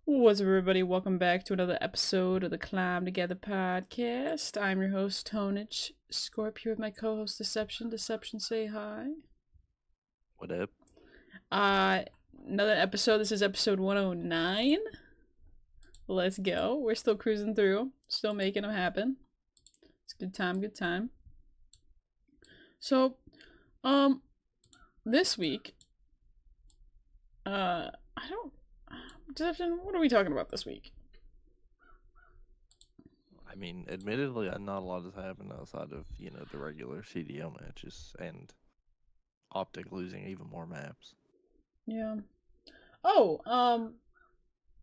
What's up, everybody? Welcome back to another episode of the Climb Together podcast. I'm your host, Tonich Scorp, here with my co-host, Deception. Deception, say hi. What up? Uh, Another episode. This is episode 109. Let's go. We're still cruising through, still making them happen. It's good time, good time. So, this week, I don't. Deception, what are we talking about this week? I mean, admittedly, not a lot has happened outside of, the regular CDL matches and Optic losing even more maps. Yeah. Oh,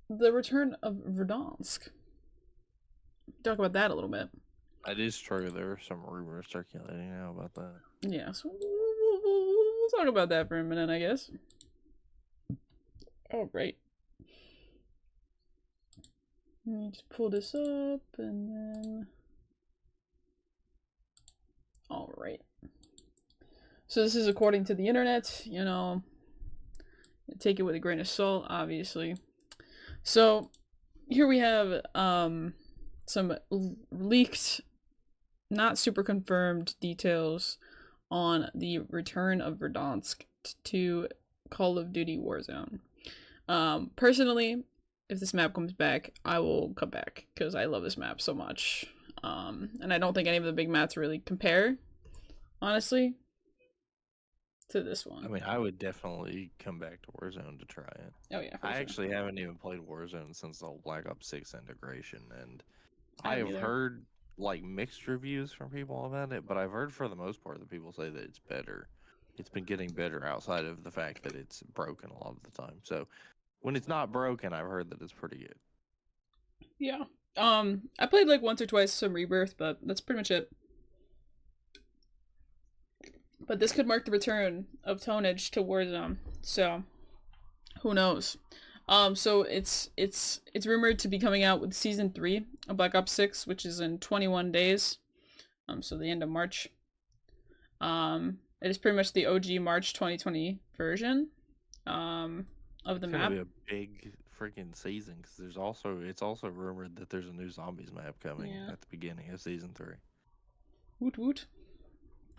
the return of Verdansk. Talk about that a little bit. It is true. There are some rumors circulating now about that. Yeah, so we'll talk about that for a minute, I guess. Oh, right. Let me just pull this up and then. Alright. So, this is according to the internet, take it with a grain of salt, obviously. So, here we have some leaked, not super confirmed details on the return of Verdansk to Call of Duty Warzone. Personally, if this map comes back, I will come back because I love this map so much. And I don't think any of the big maps really compare, honestly, to this one. I mean, I would definitely come back to Warzone to try it. Oh yeah, I actually haven't even played Warzone since the Black Ops 6 integration, and I I have either. heard mixed reviews from people about it, but I've heard for the most part that people say that it's better. It's been getting better outside of the fact that it's broken a lot of the time. So when it's not broken, I've heard that it's pretty good. Yeah. I played like once or twice some Rebirth, but that's pretty much it. But this could mark the return of Tonage to Warzone, so who knows? So it's rumored to be coming out with season 3 of Black Ops 6, which is in 21 days. So the end of March. It is pretty much the OG March 2020 version. Of the It's map. gonna be a big freaking season because it's also rumored that there's a new zombies map coming at the beginning of season 3. Woot woot.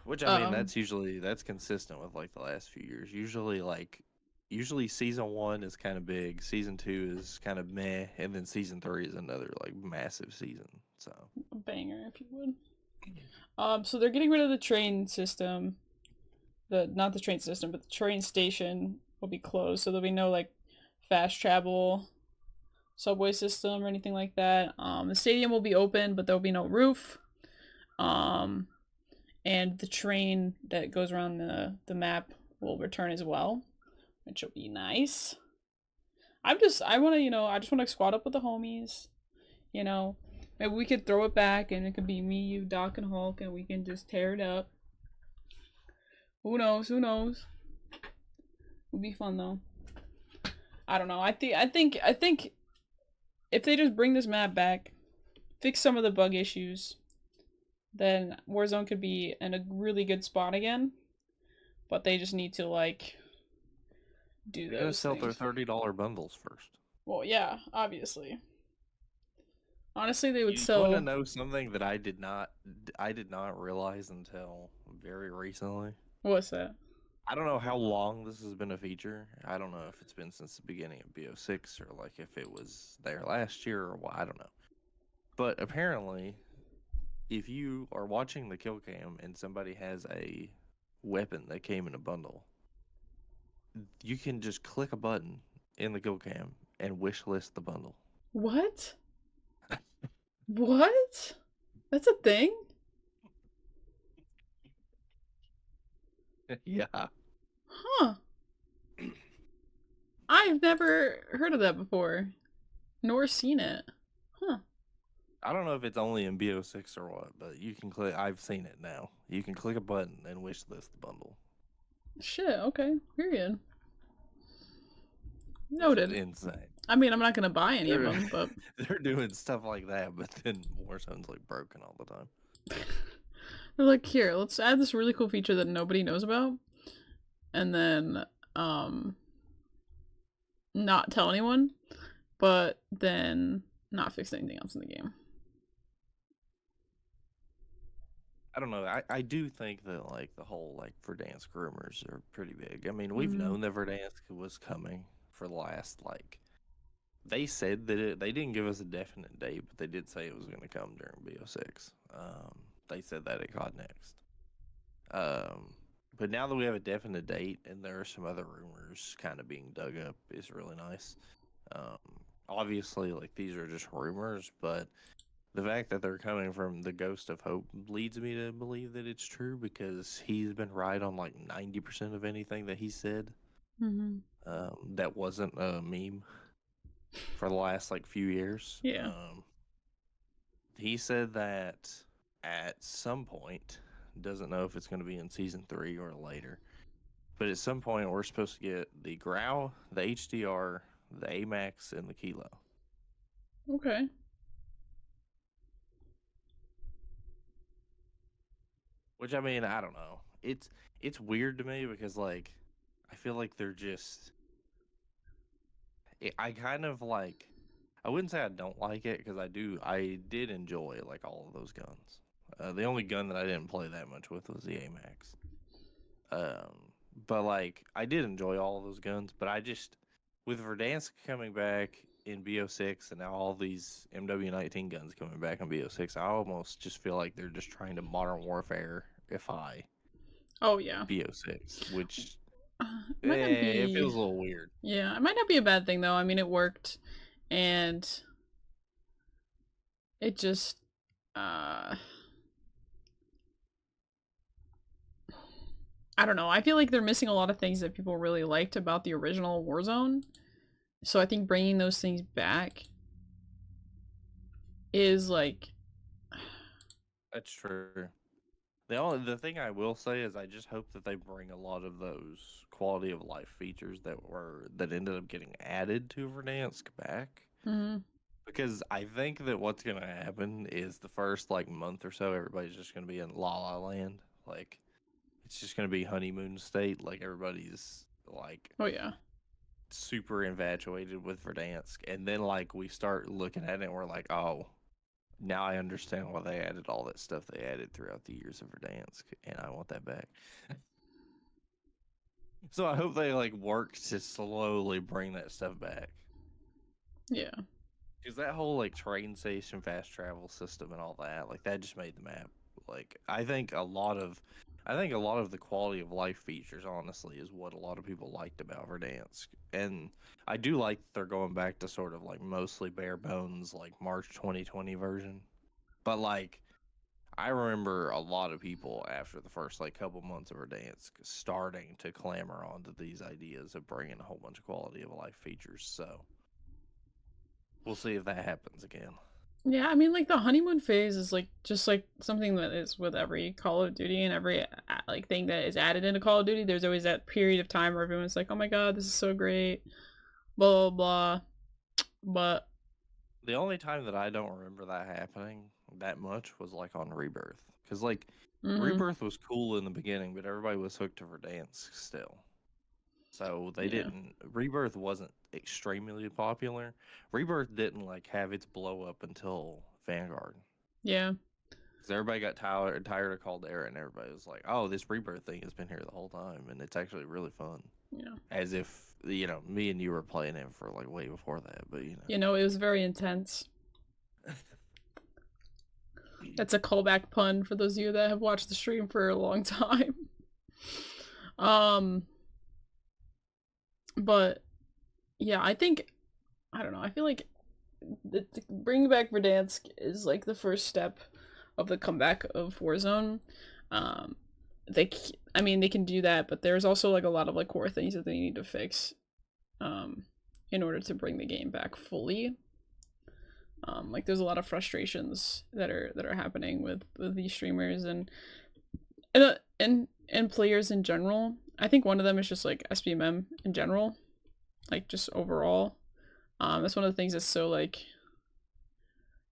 Which I mean, that's consistent with like the last few years. Usually season 1 is kind of big, season 2 is kind of meh, and then season 3 is another like massive season. So a banger, if you would. So they're getting rid of the train system. Not the train system, but the train station will be closed, so there'll be no like fast travel subway system or anything like that. The stadium will be open, but there'll be no roof. And the train that goes around the map will return as well, which will be nice. I just want to squad up with the homies. Maybe we could throw it back, and it could be me, you, Doc, and Hulk, and we can just tear it up. Who knows? Who knows? Would be fun though. I don't know. I think if they just bring this map back, fix some of the bug issues, then Warzone could be in a really good spot again. But they just need to like do they're gonna those sell things. their $30 bundles first. Well, yeah, obviously. Honestly, they would You sell. want to know something that I did not realize until very recently? What's that? I don't know how long this has been a feature. I don't know if it's been since the beginning of BO6 or like if it was there last year or what. I don't know. But apparently, if you are watching the kill cam and somebody has a weapon that came in a bundle, you can just click a button in the kill cam and wish list the bundle. What? What? That's a thing? Yeah. Huh. I've never heard of that before, nor seen it. Huh. I don't know if it's only in BO6 or what, but you can click. I've seen it now. You can click a button and wish list the bundle. Shit, okay. Period. Noted. Insane. I mean, I'm not gonna buy any of them, but they're doing stuff like that, but then Warzone's like broken all the time. they're like, here, let's add this really cool feature that nobody knows about, and then not tell anyone, but then not fix anything else in the game. I don't know. I do think that like the whole like Verdansk rumors are pretty big. I mean, we've Mm-hmm. known that Verdansk was coming for the last like they said that they didn't give us a definite date, but they did say it was going to come during BO6. They said that at COD Next. But now that we have a definite date and there are some other rumors kind of being dug up, is really nice. Um, Obviously, like these are just rumors, but the fact that they're coming from the Ghost of Hope leads me to believe that it's true because he's been right on like 90% of anything that he said. Mm-hmm. That wasn't a meme for the last like few years. Yeah. He said that at some point, doesn't know if it's going to be in season 3 or later, but at some point we're supposed to get the Grau, the HDR, the AMAX, and the Kilo. Okay. Which I mean, I don't know. It's weird to me because like I feel like they're just. I kind of like. I wouldn't say I don't like it because I do. I did enjoy like all of those guns. The only gun that I didn't play that much with was the AMAX. But like I did enjoy all of those guns. But I just with Verdansk coming back in BO6 and now all these MW19 guns coming back in BO6, I almost just feel like they're just trying to Modern Warfare FI Oh yeah. BO6, which It might not it be. feels a little weird. Yeah, it might not be a bad thing though. I mean, it worked, and it just. Uh, I don't know. I feel like they're missing a lot of things that people really liked about the original Warzone. So I think bringing those things back is like. That's true. The thing I will say is I just hope that they bring a lot of those quality of life features that ended up getting added to Verdansk back. Mm-hmm. Because I think that what's gonna happen is the first like month or so, everybody's just gonna be in La La Land. Like it's just gonna be honeymoon state. Like everybody's like Oh yeah. super infatuated with Verdansk, and then like we start looking at it, and we're like, oh, now I understand why they added all that stuff they added throughout the years of Verdansk, and I want that back. So I hope they like work to slowly bring that stuff back. Yeah. Because that whole like train station fast travel system and all that, like that just made the map. Like I think a lot of the quality of life features, honestly, is what a lot of people liked about Verdansk. And I do like that they're going back to sort of like mostly bare bones, like March 2020 version. But like I remember a lot of people after the first like couple months of Verdansk starting to clamor onto these ideas of bringing a whole bunch of quality of life features. So we'll see if that happens again. Yeah, I mean, like the honeymoon phase is like just like something that is with every Call of Duty and every like thing that is added into Call of Duty. There's always that period of time where everyone's like, "Oh my god, this is so great," blah blah blah. But The only time that I don't remember that happening that much was like on Rebirth, because like mm-hmm, Rebirth was cool in the beginning, but everybody was hooked to Verdansk still. So they yeah, didn't. Rebirth wasn't extremely popular. Rebirth didn't like have its blow up until Vanguard, yeah, because everybody got tired of Caldera, and everybody was like, "Oh, this Rebirth thing has been here the whole time, and it's actually really fun." yeah. As if me and you were playing it for like way before that, but You know, it was very intense. That's a callback pun for those of you that have watched the stream for a long time. um, but yeah, I don't know. I feel like bringing back Verdansk is like the first step of the comeback of Warzone. Um, I mean, they can do that, but there's also like a lot of like core things that they need to fix, um, in order to bring the game back fully. Like there's a lot of frustrations that are happening with these streamers and players in general. I think one of them is just like SBMM in general, like just overall. That's one of the things that's so like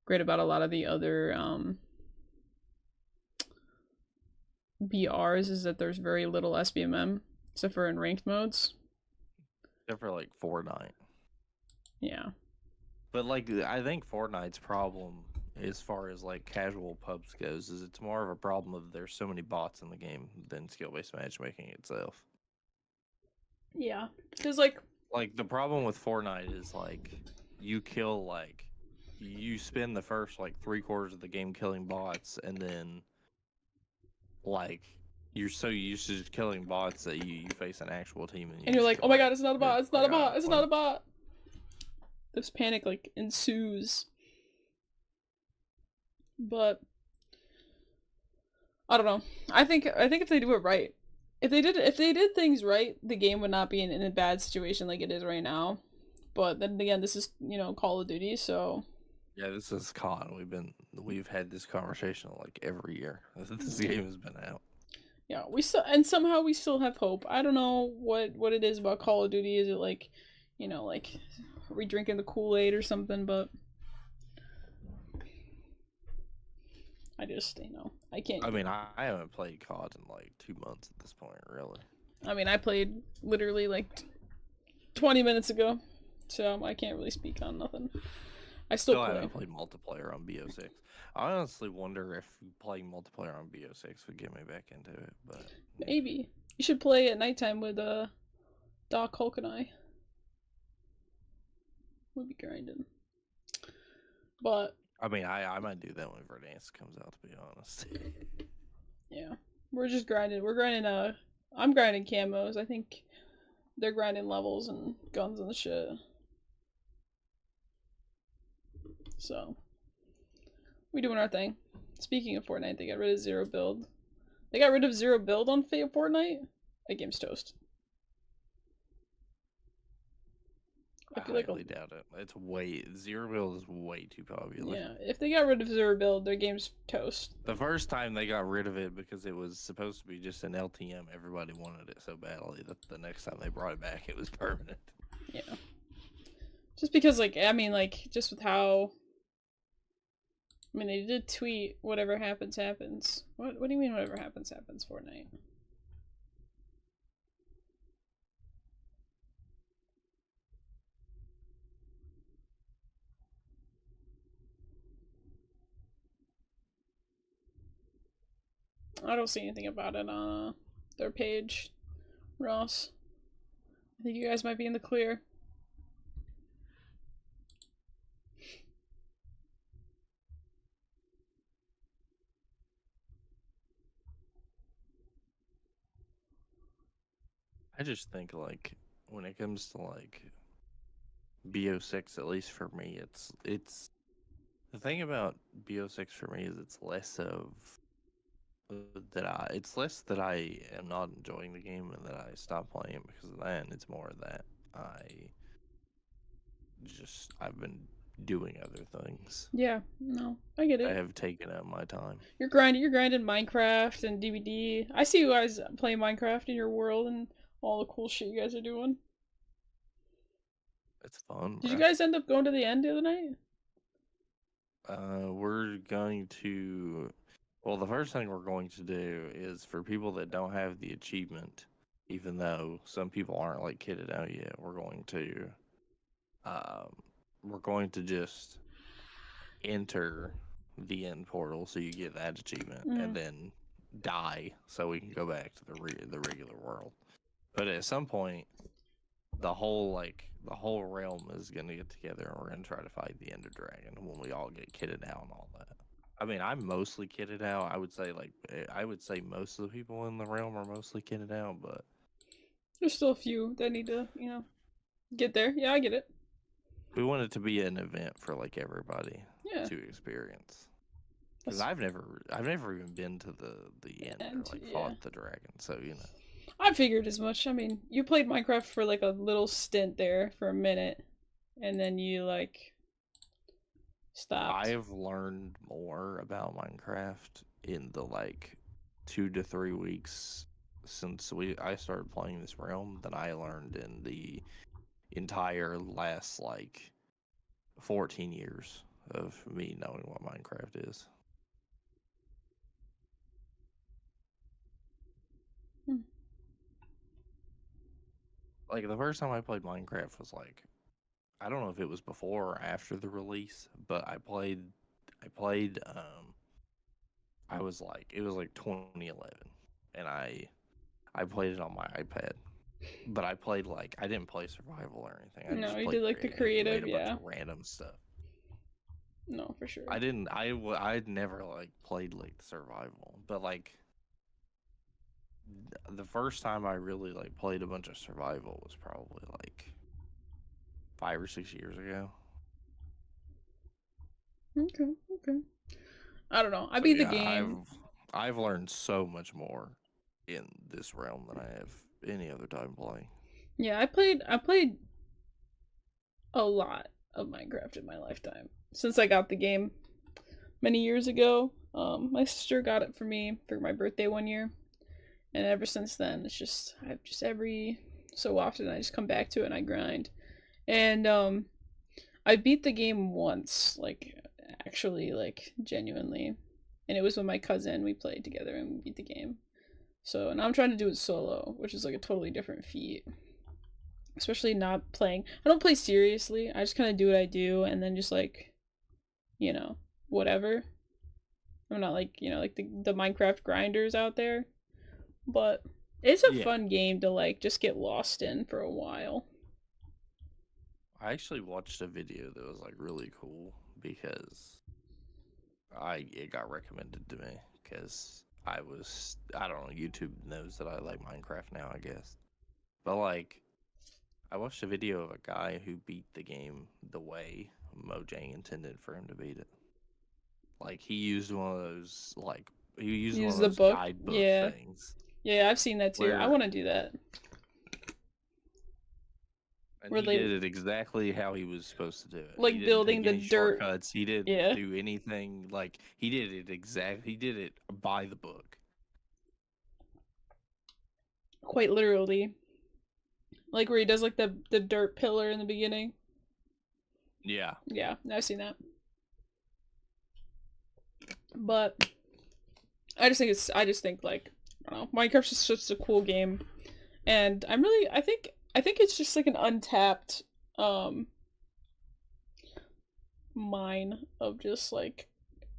great about a lot of the other BRs is that there's very little SBMM except for in ranked modes. except for like Fortnite. Yeah. But like, I think Fortnite's problem, as far as like casual pubs goes, is it's more of a problem of there's so many bots in the game than skill-based matchmaking itself. Yeah, because like Like the problem with Fortnite is like you kill like you spend the first like 3/4 of the game killing bots, and then like you're so used to just killing bots that you face an actual team and and you you're just like, feel oh my like god, it's not a you're bot, it's like, not a oh, bot, it's not well, a bot. This panic like ensues. But I don't know. I think if they do it right, if they did things right, the game would not be in a bad situation like it is right now. But then again, this is Call of Duty, so yeah, this is con. We've had this conversation like every year. This yeah, game has been out. yeah. We still and somehow we still have hope. I don't know what it is about Call of Duty. Is it like, like are we drinking the Kool Aid or something? But I just I can't. I mean, I haven't played COD in like 2 months at this point, really. I mean, I played literally like 20 minutes ago, so I can't really speak on nothing. I still Still play. haven't played multiplayer on BO6. I honestly wonder if playing multiplayer on BO6 would get me back into it, but yeah. Maybe you should play at nighttime with Doc Hulk and I. We'll be grinding. But I mean, I might do that when Verdansk comes out, to be honest. yeah, we're just grinding. We're grinding. I'm grinding camos. I think they're grinding levels and guns and shit. So we doing our thing. Speaking of Fortnite, they got rid of Zero Build. They got rid of Zero Build on Fortnite. That game's toast. I I feel like highly doubt it. It's way Zero Build is way too popular. yeah, if they got rid of Zero Build, their game's toast. The first time they got rid of it because it was supposed to be just an LTM, everybody wanted it so badly that the next time they brought it back, it was permanent. Yeah. Just because, like, I mean, like, just with how. I mean, they did tweet whatever happens, happens. What do you mean whatever happens, happens, Fortnite? I don't see anything about it on their page, Ross. I think you guys might be in the clear. I just think like when it comes to like BO6, at least for me, it's the thing about BO6 for me is it's less of it's less that I am not enjoying the game and that I stop playing it because of that. It's more that I've been doing other things Yeah, no, I get that it. have taken up my time. You're grinding Minecraft and DVD. I see you guys play Minecraft in your world and all the cool shit you guys are doing. It's fun, Did you bro. guys end up going to the end the other night? We're going to. Well, the first thing we're going to do is for people that don't have the achievement, even though some people aren't like kitted out yet, um, we're going to just enter the end portal so you get that achievement, and then die so we can go back to the regular world. But at some point, the whole realm is gonna get together and we're gonna try to fight the Ender Dragon when we all get kitted out and all that. I mean, I'm mostly kitted out. I would say most of the people in the realm are mostly kitted out, but There's still a few that need to, get there. Yeah, I get it. we want it to be an event for like everybody Yeah. to experience. Because I've never even been to the end or like fought the dragon, so I figured as much. I mean, you played Minecraft for like a little stint there for a minute, and then you like stopped. I've learned more about Minecraft in the like 2 to 3 weeks since I started playing this realm than I learned in the entire last like 14 years of me knowing what Minecraft is. Like the first time I played Minecraft was like I don't know if it was before or after the release, but I played I was like it was like 2011 and I played it on my iPad. But I played like I didn't play survival or anything. I No, just you played did like the creative and made creative, a bunch yeah. of random stuff. No, for sure. I didn't I'd never like played like survival, but like the first time I really like played a bunch of survival was probably like 5 or 6 years ago. Okay, okay. I don't know. I So beat the yeah, game. I've learned so much more in this realm than I have any other time playing. Yeah, I played a lot of Minecraft in my lifetime since I got the game many years ago. My sister got it for me for my birthday one year, and ever since then, I've just every so often I just come back to it and I grind. And I beat the game once, like actually, like genuinely, and it was with my cousin. We played together and we beat the game. So now I'm trying to do it solo, which is like a totally different feat. Especially not playing. I don't play seriously. I just kind of do what I do and then just like, you know, whatever. I'm not like, like the Minecraft grinders out there, but it's a Yeah, fun game to like just get lost in for a while. I actually watched a video that was like really cool because I it got recommended to me because I don't know, YouTube knows that I like Minecraft now, I guess. But like I watched a video of a guy who beat the game the way Mojang intended for him to beat it. Like he used one Use of the those book. guidebook Yeah. things Yeah, I've seen that too. I where want to do that. and Where he they did it exactly how he was supposed to do it. He like didn't building take the any dirt. shortcuts. He didn't Yeah, do anything like he did it by the book. quite literally. Like where he does like the dirt pillar in the beginning. Yeah. Yeah, I've seen that. But I just think like I don't know, Minecraft's just such a cool game. And I think it's just like an untapped um mine of just like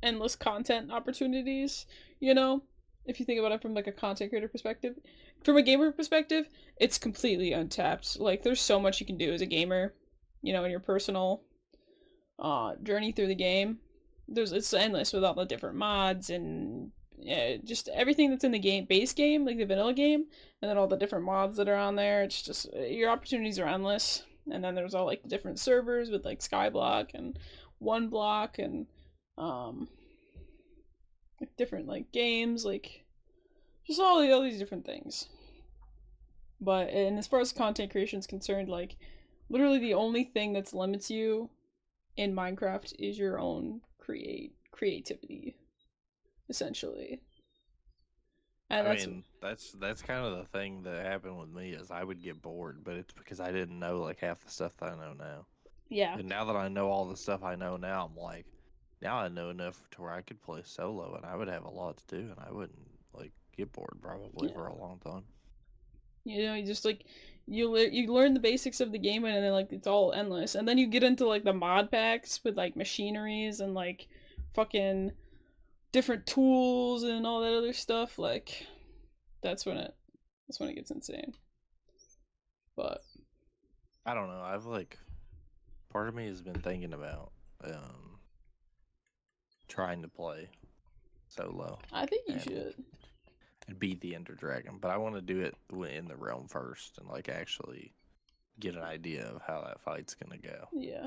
endless content opportunities, you know? If you think about it from like a content creator perspective. From a gamer perspective, it's completely untapped. Like there's so much you can do as a gamer, in your personal journey through the game. It's endless with all the different mods and yeah, just everything that's in the game base game, like the vanilla game, and then all the different mods that are on there. It's just your opportunities are endless. And then there's all like the different servers with like Skyblock and One Block and um like different like games, like just all these different things. But and as far as content creation is concerned, like literally the only thing that limits you in Minecraft is your own creativity, essentially. And I that's mean, that's kind of the thing that happened with me is I would get bored, but it's because I didn't know like half the stuff that I know now. yeah, And now that I know all the stuff I know now, I'm like, now I know enough to where I could play solo and I would have a lot to do and I wouldn't like get bored probably yeah. for a long time. You just like you learn the basics of the game and then like it's all endless. And then you get into like the mod packs with like machineries and like fucking different tools and all that other stuff. Like that's when it that's when it gets insane. But I don't know. I've like part of me has been thinking about trying to play solo I think you and should. beat the Ender Dragon, but I want to do it in the realm first and like actually get an idea of how that fight's gonna go. Yeah.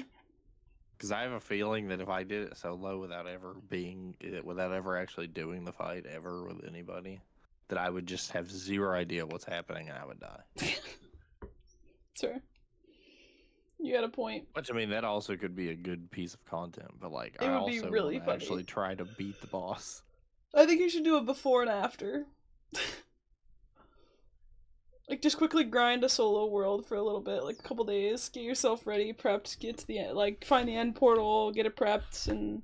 Because I have a feeling that if I did it solo without ever actually doing the fight ever with anybody, that I would just have zero idea what's happening and I would die. Sure. You got a point. Which I mean, that also could be a good piece of content, but like It I would be also want really to actually funny. try to beat the boss. I think you should do a before and after. Like just quickly grind a solo world for a little bit, like a couple days, get yourself ready, prepped, get to the end, like find the end portal, get it prepped, and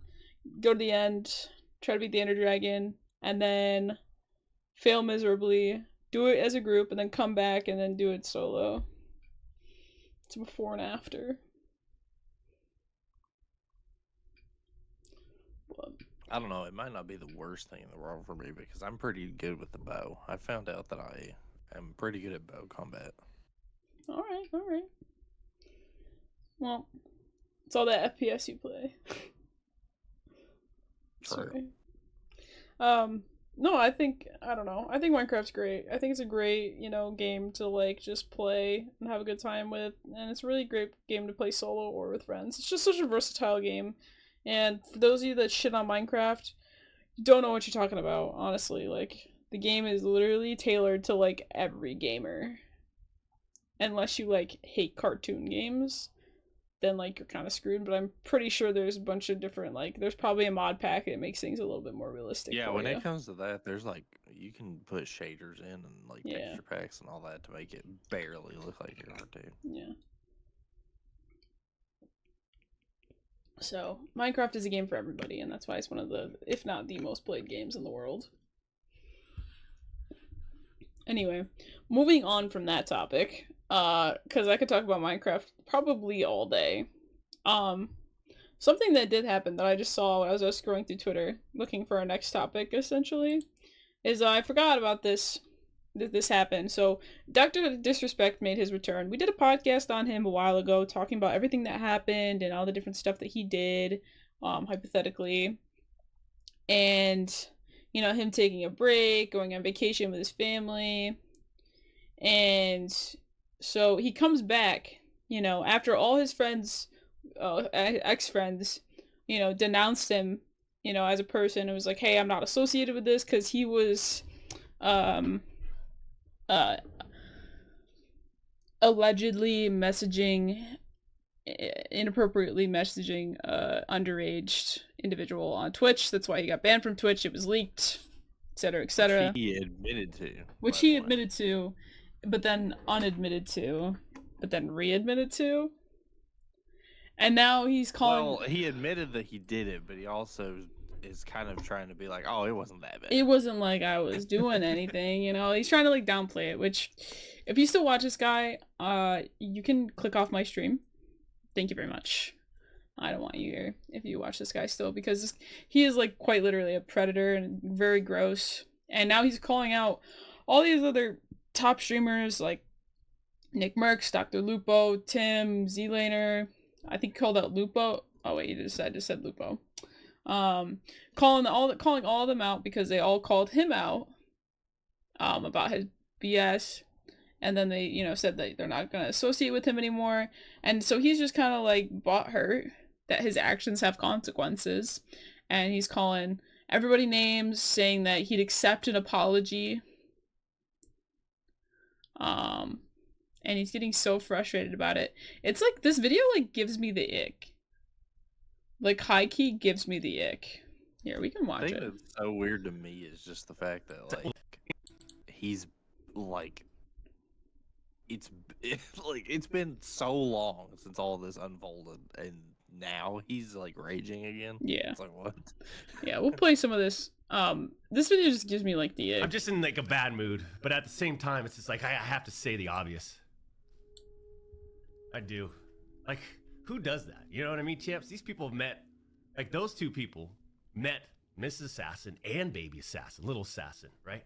go to the end, try to beat the Ender Dragon, and then fail miserably, do it as a group, and then come back and then do it solo. It's a before and after. I don't know. It might not be the worst thing in the world for me because I'm pretty good with the bow. I found out that I am pretty good at bow combat. All right, all right. Well, it's all that FPS you play. True. Sorry. No, I think I don't know. I think Minecraft's great. I think it's a great, game to like just play and have a good time with, and it's a really great game to play solo or with friends. It's just such a versatile game. And for those of you that shit on Minecraft, you don't know what you're talking about, honestly. Like the game is literally tailored to like every gamer. Unless you like hate cartoon games, then like you're kind of screwed. But I'm pretty sure there's a bunch of different there's probably a mod pack that makes things a little bit more realistic. Yeah, for when you. it comes to that, there's like you can put shaders in and like Yeah. texture packs and all that to make it barely look like a cartoon. Yeah. So Minecraft is a game for everybody, and that's why it's one of the, if not the most played games in the world. Anyway, moving on from that topic, because I could talk about Minecraft probably all day. Something that did happen that I just saw as I was scrolling through Twitter looking for our next topic, essentially, is I forgot about this. This happened. So Dr. Disrespect made his return. We did a podcast on him a while ago talking about everything that happened and all the different stuff that he did, hypothetically. And, him taking a break, going on vacation with his family. And so he comes back, after all his friends, ex-friends, denounced him, as a person. It was like, hey, I'm not associated with this because he was, allegedly inappropriately messaging underage individual on Twitch. That's why he got banned from Twitch. It was leaked, etc., etc. Which he admitted to. Which he admitted to, but then unadmitted to, but then readmitted to. And now he's calling. Well, he admitted that he did it, but he also is kind of trying to be like, oh, it wasn't that bad. It wasn't like I was doing anything, He's trying to like downplay it, which if you still watch this guy, you can click off my stream. Thank you very much. I don't want you here if you watch this guy still, because he is like quite literally a predator and very gross. And now he's calling out all these other top streamers like Nick Mercs, Dr. Lupo, Tim, Z-Laner. I think he called out Lupo. Oh wait, I just said Lupo. Calling all of them out because they all called him out about his BS, and then they said that they're not gonna associate with him anymore, and so he's just kind of like butthurt that his actions have consequences, and he's calling everybody names, saying that he'd accept an apology, and he's getting so frustrated about it. It's like this video like gives me the ick. Like, high key gives me the ick. Here, we can watch it. The thing that's so weird to me is just the fact that, like, he's, like, it's been so long since all this unfolded, and now he's, like, raging again. Yeah. It's like, what? Yeah, we'll play some of this. This video just gives me, like, the ick. I'm just in, like, a bad mood, but at the same time, it's just like, I have to say the obvious. I do. Like... Who does that? You know what I mean, champs? These people have met, like those two people met Mrs. Assassin and Baby Assassin, Little Assassin, right?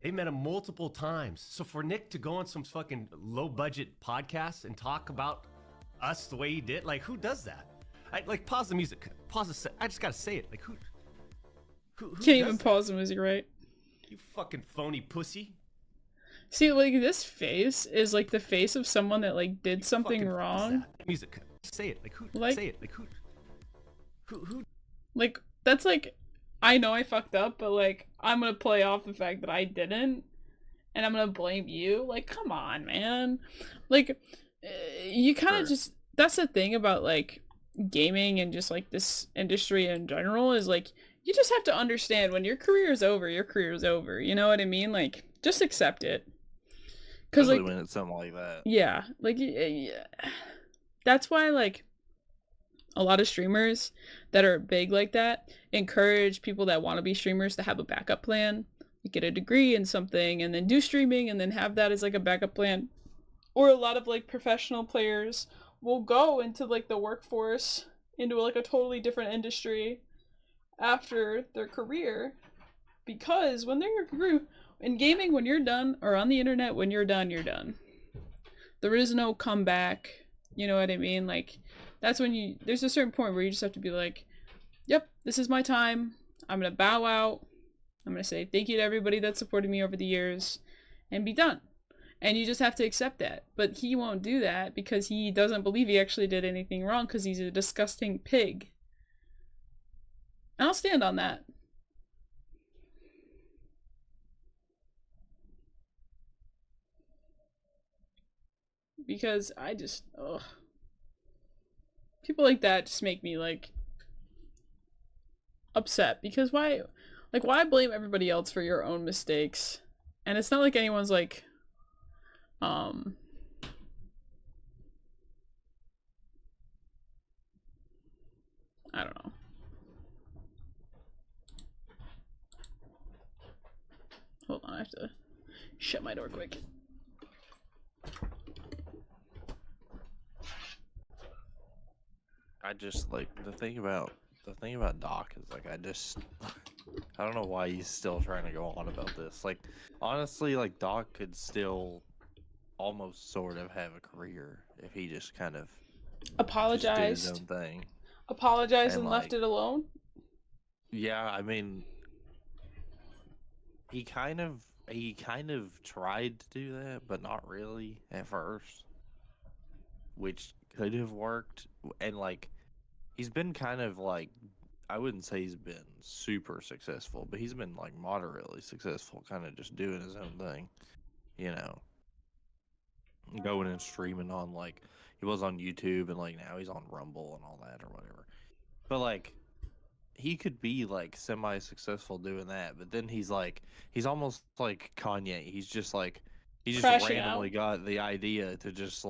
They met him multiple times. So for Nick to go on some fucking low budget podcast and talk about us the way he did, like who does that? Like pause the music. I just gotta say it. Like who can't even pause the music, right? You fucking phony pussy. See, like, this face is, like, the face of someone that, like, did something wrong. Music. Say it. Like, who? Like, say it. Like, who? Like, that's, like, I know I fucked up, but, like, I'm gonna play off the fact that I didn't, and I'm gonna blame you. Like, come on, man. Like, you kind of just... That's the thing about, like, gaming and just, like, this industry in general is, like, you just have to understand when your career is over, your career is over. You know what I mean? Like, just accept it. Because like, when it's something like that. Yeah, like, yeah. That's why, like, a lot of streamers that are big like that encourage people that want to be streamers to have a backup plan, get a degree in something, and then do streaming, and then have that as, like, a backup plan. Or a lot of, like, professional players will go into, like, the workforce, into, like, a totally different industry, after their career, because when they're in gaming, when you're done, or on the internet, when you're done, you're done. There is no comeback. You know what I mean? Like, that's when there's a certain point where you just have to be like, yep, this is my time. I'm gonna bow out. I'm gonna say thank you to everybody that supported me over the years and be done. And you just have to accept that. But he won't do that because he doesn't believe he actually did anything wrong because he's a disgusting pig. And I'll stand on that. Because I just, ugh. People like that just make me, like, upset. Because why blame everybody else for your own mistakes? And it's not like anyone's, like, I don't know. Hold on, I have to shut my door quick. I just like the thing about Doc is like I don't know why he's still trying to go on about this. Like honestly, like Doc could still almost sort of have a career if he just kind of Apologized. did his own thing. Apologized and left it alone? Yeah, I mean he kind of tried to do that, but not really at first. Which could have worked, and like he's been kind of like, I wouldn't say he's been super successful, but he's been like moderately successful, kind of just doing his own thing, you know, going and streaming on, like he was on YouTube and like now he's on Rumble and all that or whatever. But like he could be like semi-successful doing that, but then he's almost like Kanye. He's just like he just Crashing randomly out. got the idea to just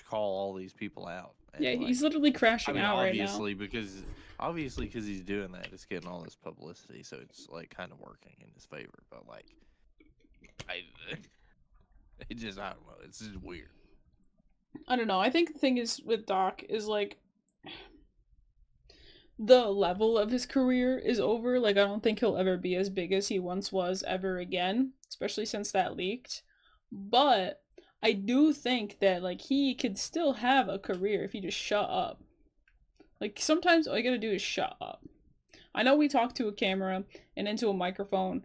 call all these people out. And, Yeah, like, he's literally crashing out right now. Obviously because he's doing that, it's getting all this publicity, so it's like kind of working in his favor. But like, I don't know. It's just weird. I don't know. I think the thing is with Doc is like the level of his career is over. Like I don't think he'll ever be as big as he once was ever again, especially since that leaked. But I do think that like he could still have a career if he just shut up. Like sometimes all you gotta do is shut up. I know we talk to a camera and into a microphone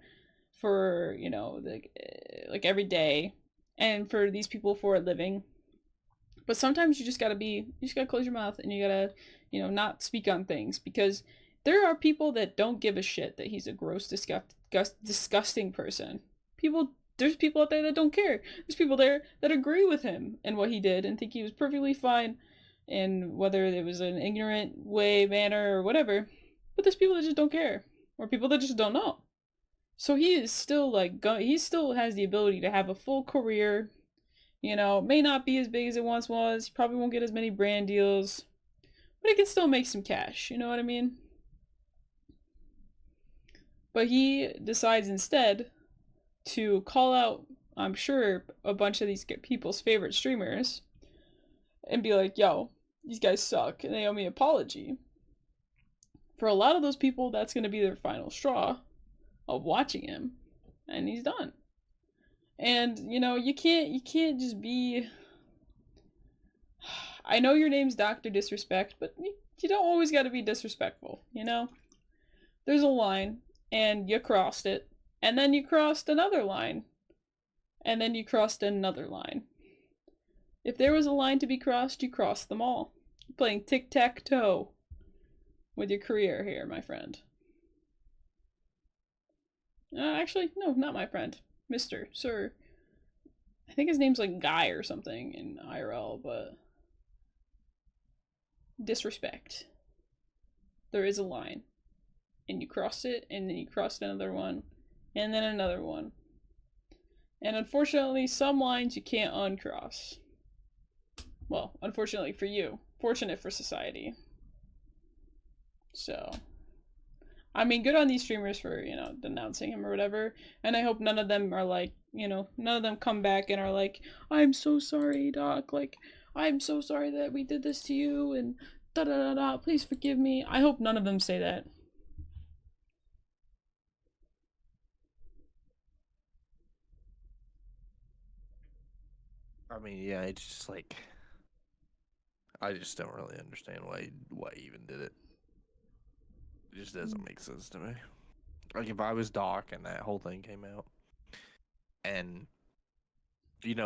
for, you know, like every day, and for these people for a living. But sometimes you just gotta close your mouth and you gotta, you know, not speak on things, because there are people that don't give a shit that he's a gross, disgusting person. There's people out there that don't care. There's people there that agree with him and what he did and think he was perfectly fine, and whether it was an ignorant way, manner, or whatever. But there's people that just don't care, or people that just don't know. So he is still like he still has the ability to have a full career. You know, may not be as big as it once was. He probably won't get as many brand deals, but he can still make some cash. You know what I mean? But he decides instead to call out, I'm sure, a bunch of these people's favorite streamers and be like, yo, these guys suck and they owe me an apology. For a lot of those people, that's going to be their final straw of watching him, and he's done. And you know, you can't just be, I know your name's Dr. Disrespect, but you don't always got to be disrespectful, you know? There's a line and you crossed it, and then you crossed another line, and then you crossed another line. If there was a line to be crossed, you crossed them all. You're playing tic-tac-toe with your career here, my friend. Actually, no, not my friend. Mr. Sir. I think his name's like Guy or something in IRL, but disrespect. There is a line. And you crossed it, and then you crossed another one, and then another one. And unfortunately, some lines you can't uncross. Well, unfortunately for you. Fortunate for society. So, I mean, good on these streamers for, you know, denouncing him or whatever. And I hope none of them are like, you know, none of them come back and are like, I'm so sorry, Doc. Like, I'm so sorry that we did this to you, and da-da-da-da, please forgive me. I hope none of them say that. mean, yeah, it's just like I just don't really understand why he even did it. It just doesn't make sense to me. Like if I was Doc and that whole thing came out, and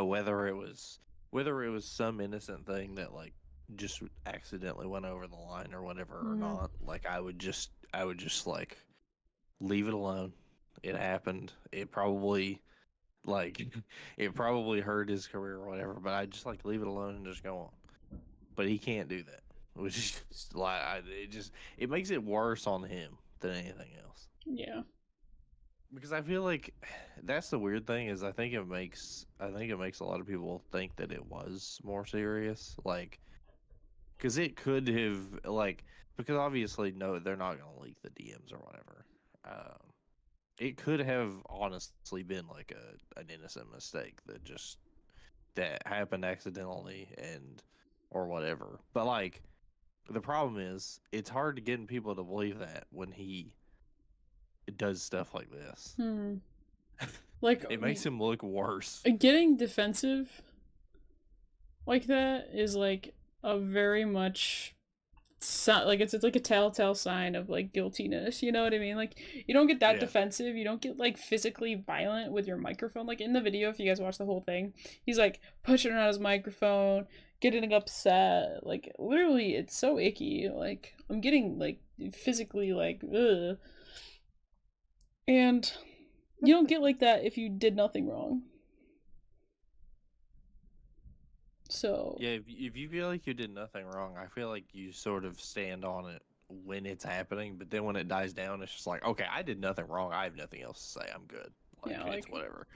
whether it was some innocent thing that like just accidentally went over the line or whatever or Mhm. not, like I would just like leave it alone. It happened. It probably like it probably hurt his career or whatever, but I just like leave it alone and just go on. But he can't do that, which is just, like it makes it worse on him than anything else. Yeah. Because I feel like that's the weird thing is I think it makes a lot of people think that it was more serious, like because it could have like because obviously no, they're not gonna leak the DMs or whatever. It could have honestly been like an innocent mistake that happened accidentally and or whatever. But like the problem is it's hard to get people to believe that when he does stuff like this. Hmm. Like It makes him look worse. getting defensive like that is like a very much like it's like a telltale sign of like guiltiness, you know what I mean? Like you don't get that Yeah. defensive, you don't get like physically violent with your microphone. Like in the video, if you guys watch the whole thing, he's like pushing around his microphone, getting upset, like literally it's so icky. Like I'm getting like physically like ugh. And you don't get like that if you did nothing wrong. So Yeah, if you feel like you did nothing wrong, I feel like you sort of stand on it when it's happening, but then when it dies down, it's just like, okay, I did nothing wrong. I have nothing else to say. I'm good. Like, yeah, it's like whatever.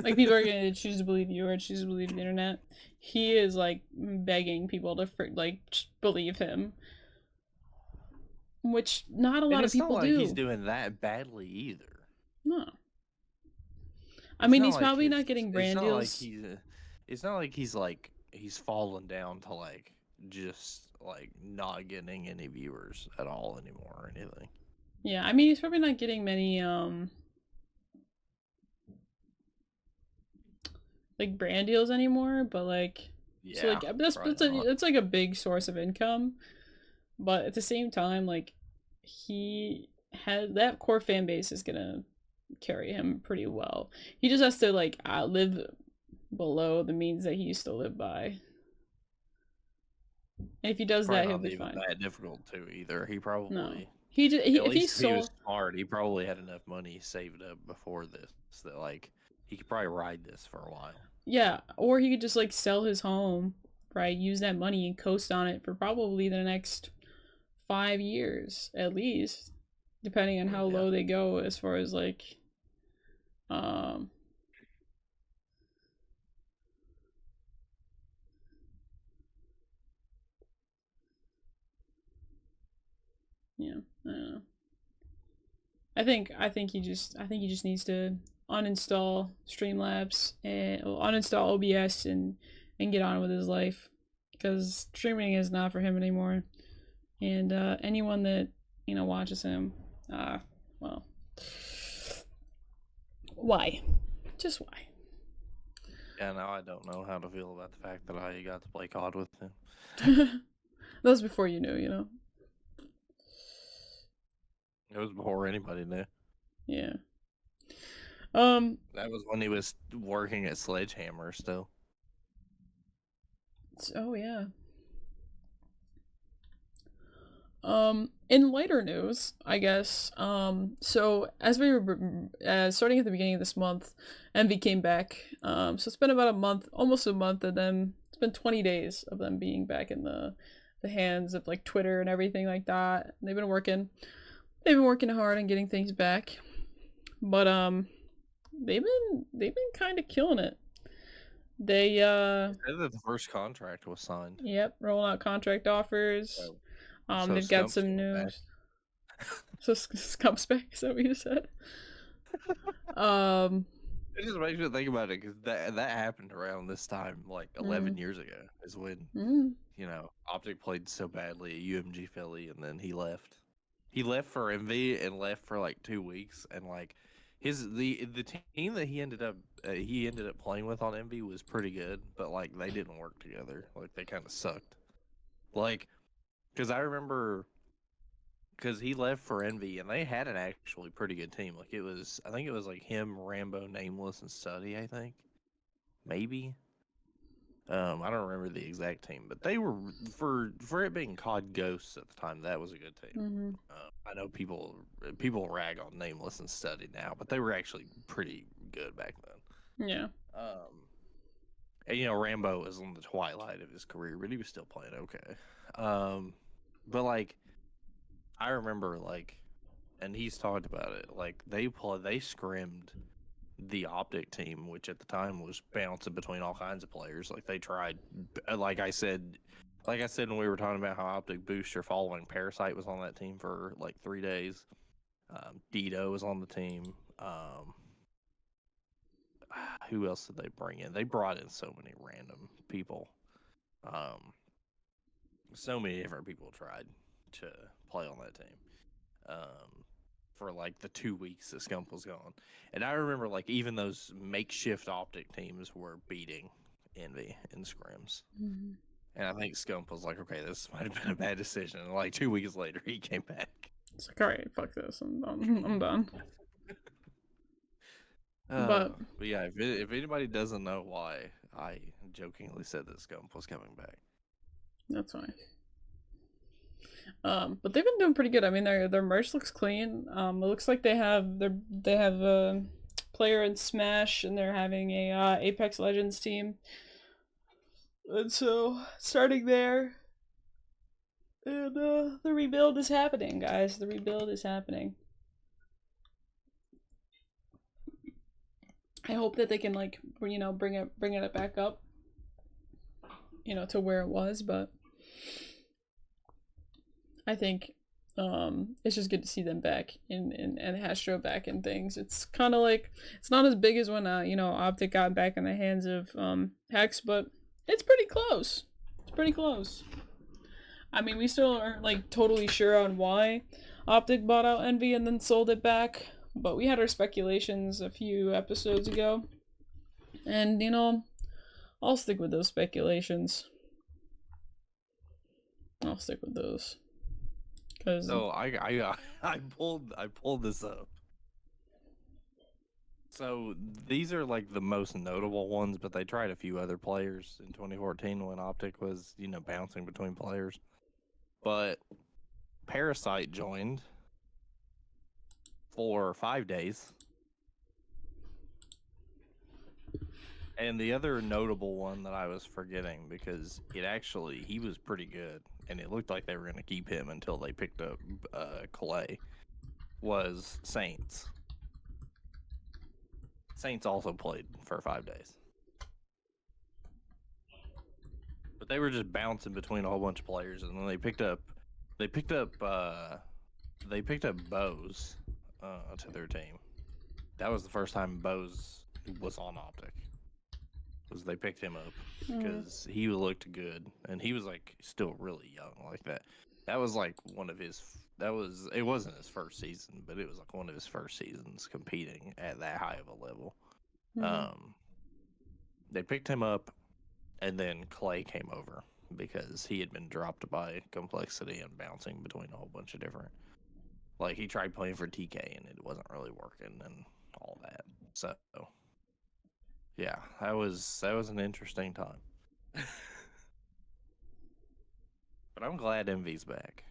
like people are gonna choose to believe you or choose to believe the internet. He is like begging people to believe him, which not a And lot of it's not people like do. he's doing that badly either. No, I It's mean not he's like probably his, not getting it's brand not like deals. it's not like he's fallen down to like just like not getting any viewers at all anymore or anything. Yeah, I mean he's probably not getting many like brand deals anymore, but like so Yeah, like that's probably not. that's like a big source of income. But at the same time, like he has that core fan base is gonna carry him pretty well. He just has to like live below the means that he used to live by. And if he does that, Probably he'll not be even fine. that difficult too either. He No, probably he at if he least if he was sold, smart, he probably had enough money saved up before this that like he could probably ride this for a while. yeah, or he could just like sell his home, right? Use that money and coast on it for probably the next 5 years at least, depending on how Yeah. low they go as far as like, um, yeah, I don't know. I think he just needs to uninstall Streamlabs and uninstall OBS and get on with his life because streaming is not for him anymore. And anyone that watches him, well, why? Just why? Yeah, now I don't know how to feel about the fact that I got to play COD with him. That was before you knew, you know. It was before anybody knew. Yeah. That was when he was working at Sledgehammer still. Oh yeah. In lighter news, I guess. So as we were starting at the beginning of this month, Envy came back. So it's been about a month, almost a month of them. It's been 20 days of them being back in the hands of like Twitter and everything like that. They've been working. They've been working hard on getting things back, but they've been kind of killing it. They Said that the first contract was signed. yep, rolling out contract offers. So They've got Scump's some coming back. news. So Scump's back. Is that what you said? It just makes me think about it because that happened around this time, like 11 years ago, is when Optic played so badly at UMG Philly, and then he left. He left for Envy and left for like 2 weeks, and like The team that he ended up playing with on Envy was pretty good, but like they didn't work together. Like they kind of sucked. Like, because I remember, because he left for Envy and they had an actually pretty good team. Like I think it was like him, Rambo, Nameless, and Study. I think maybe. I don't remember the exact team, but they were for it being COD Ghosts at the time. That was a good team. Mm-hmm. I know people rag on Nameless and Study now, but they were actually pretty good back then. Yeah. And you know, Rambo was on the twilight of his career, but he was still playing okay. But like, I remember like, and he's talked about it. Like they scrimmed the Optic team, which at the time was bouncing between all kinds of players. Like they tried, like I said when we were talking about how Optic Booster following Parasite was on that team for like 3 days. Dido was on the team. Who else did they bring in? They brought in so many random people. So many different people tried to play on that team. For like the 2 weeks that Scump was gone. And I remember like even those makeshift Optic teams were beating Envy in scrims. Mm-hmm. And I think Scump was like, okay, this might have been a bad decision. And like 2 weeks later, he came back. It's like, all right, fuck this. I'm done. I'm done. But yeah, if anybody doesn't know why I jokingly said that Scump was coming back, that's fine. But they've been doing pretty good. I mean, their merch looks clean. It looks like they have a player in Smash, and they're having a Apex Legends team. And so starting there, and the rebuild is happening, guys. The rebuild is happening. I hope that they can like bring it back up, to where it was, but I think it's just good to see them back and Hastro back in things. It's kind of like it's not as big as when Optic got back in the hands of Hex, but it's pretty close. It's pretty close. I mean, we still aren't like totally sure on why Optic bought out Envy and then sold it back, but we had our speculations a few episodes ago, and I'll stick with those speculations. I'll stick with those. So I pulled this up. So these are like the most notable ones, but they tried a few other players in 2014 when Optic was, bouncing between players. But Parasite joined for 5 days. And the other notable one that I was forgetting, because he was pretty good, and it looked like they were going to keep him until they picked up Clay, was Saints. Saints also played for 5 days. But they were just bouncing between a whole bunch of players, and then they picked up Bose to their team. That was the first time Bose was on Optic. Was they picked him up because he looked good, and he was like still really young like that. That was like it wasn't his first season, but it was like one of his first seasons competing at that high of a level. They picked him up, and then Clay came over because he had been dropped by Complexity and bouncing between a whole bunch of different. Like he tried playing for TK and it wasn't really working and all that. So yeah, that was an interesting time. But I'm glad Envy's back.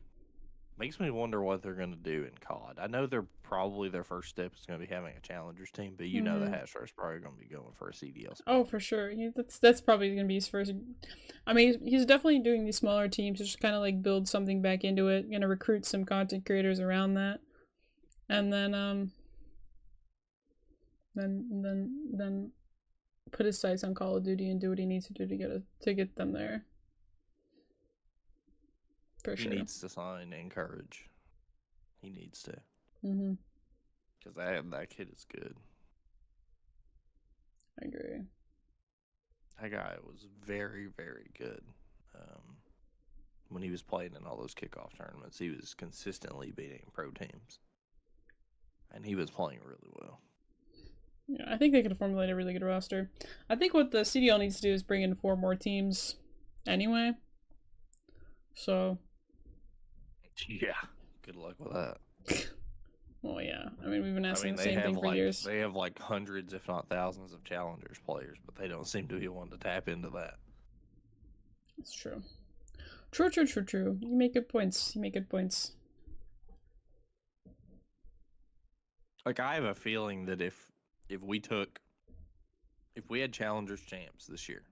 Makes me wonder what they're going to do in COD. I know their first step is going to be having a challengers team, but the Hashro's probably going to be going for a CDL spot. Oh, for sure. That's probably going to be his first. I mean, he's definitely doing these smaller teams to just kind of like build something back into it. Going to recruit some content creators around that, and then put his sights on Call of Duty and do what he needs to do to get them there. For sure. He needs to sign Encourage. He needs to. Because that kid is good. I agree. That guy was very, very good. When he was playing in all those kickoff tournaments, he was consistently beating pro teams. And he was playing really well. Yeah, I think they could formulate a really good roster. I think what the CDL needs to do is bring in 4 more teams anyway. So, Yeah. Good luck with that. well, yeah. I mean, we've been I asking mean, the same thing for years. they have like hundreds, if not thousands, of challengers players, but they don't seem to be wanting to tap into that. It's true. True. You make good points. Like, I have a feeling that if we had challengers champs this year,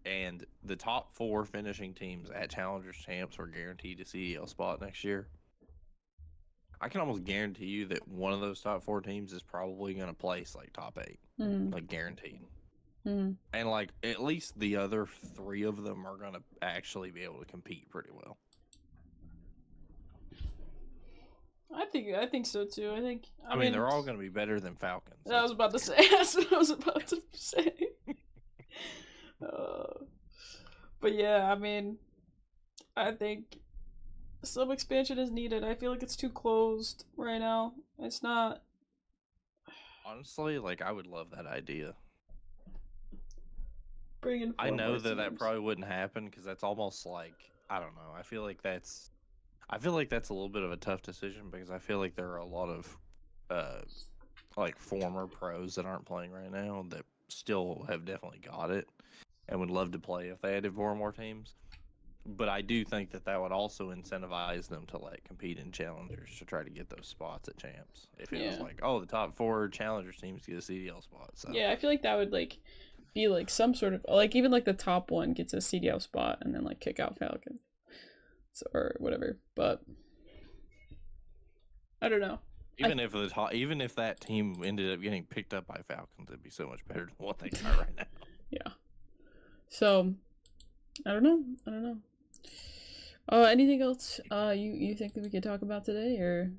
and the top 4 finishing teams at challengers champs were guaranteed a CDL spot next year, I can almost guarantee you that one of those top 4 teams is probably going to place like top 8, like guaranteed. And like at least the other 3 of them are going to actually be able to compete pretty well. I think so too. I mean they're all going to be better than Falcons. I was about to say. That's what I was about to say. But yeah, I mean, I think some expansion is needed. I feel like it's too closed right now. It's not. Honestly, like, I would love that idea. Bring in 4 I know more that teams. probably wouldn't happen because that's almost like, I don't know. I feel like that's a little bit of a tough decision because I feel like there are a lot of like former pros that aren't playing right now that still have definitely got it and would love to play if they had 4 more teams. But I do think that would also incentivize them to like compete in challengers to try to get those spots at champs. If it was like, oh, the top 4 challengers teams get a CDL spot. So yeah, I feel like that would like be like some sort of like even like the top 1 gets a CDL spot and then like kick out Falcon, or whatever. But I don't know. Even if that team ended up getting picked up by Falcons, it'd be so much better than what they got right now. Yeah. So I don't know. Anything else you think that we could talk about today, or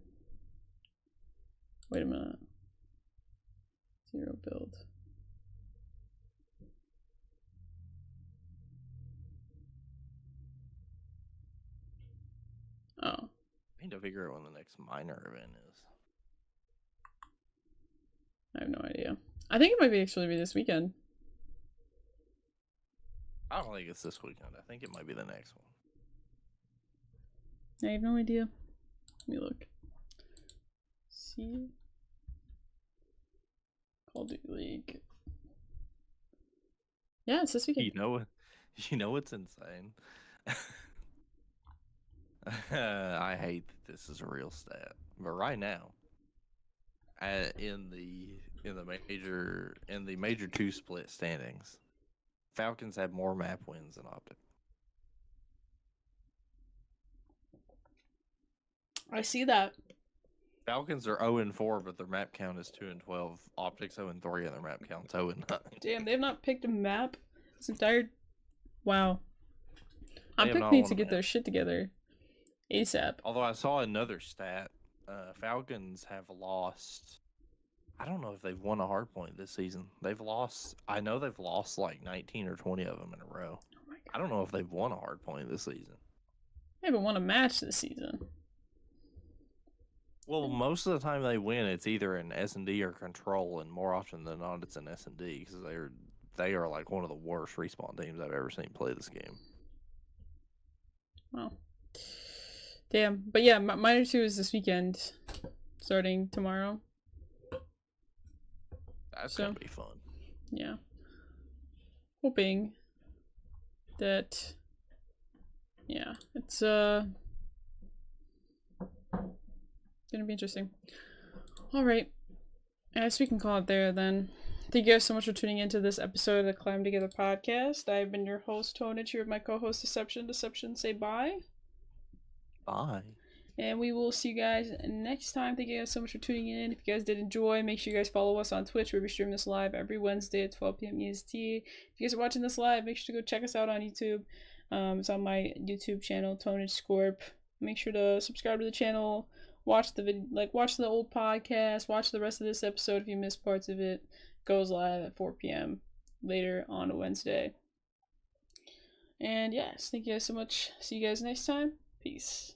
wait a minute. 0 build. Oh. I need to figure out when the next minor event is. I have no idea. I think it might actually be this weekend. I don't think it's this weekend. I think it might be the next one. I have no idea. Let me look. See? Call of Duty League. Yeah, it's this weekend. You know what's insane? I hate that this is a real stat, but right now, in the major 2 split standings, Falcons have more map wins than Optic. I see that. Falcons are 0-4, but their map count is 2-12. Optic's 0-3, and their map count's 0-9. Damn, they have not picked a map this entire. Wow. They Optic needs to get their shit together ASAP. Although I saw another stat, Falcons have lost. I don't know if they've won a hardpoint this season. I know they've lost like 19 or 20 of them in a row. Oh my God. I don't know if they've won a hardpoint this season. They haven't won a match this season. Well, most of the time they win, it's either an S&D or control, and more often than not, it's an S&D because they are like one of the worst respawn teams I've ever seen play this game. Wow. Damn. But yeah, minor 2 is this weekend, starting tomorrow. That's gonna be fun. Yeah. Hoping that. Yeah, it's gonna be interesting. All right, I guess we can call it there then. Thank you guys so much for tuning into this episode of the Climb Together podcast. I've been your host, Tonich, here with my co-host, Deception. Deception, say bye. Bye. And we will see you guys next time. Thank you guys so much for tuning in. If you guys did enjoy, make sure you guys follow us on Twitch, where we stream this live every Wednesday at 12 p.m. EST. If you guys are watching this live, make sure to go check us out on YouTube. It's on my YouTube channel, Tonich Scorp. Make sure to subscribe to the channel. Watch the video, watch the old podcast. Watch the rest of this episode if you missed parts of it. Goes live at 4 p.m. later on a Wednesday. And yes, thank you guys so much. See you guys next time. Peace.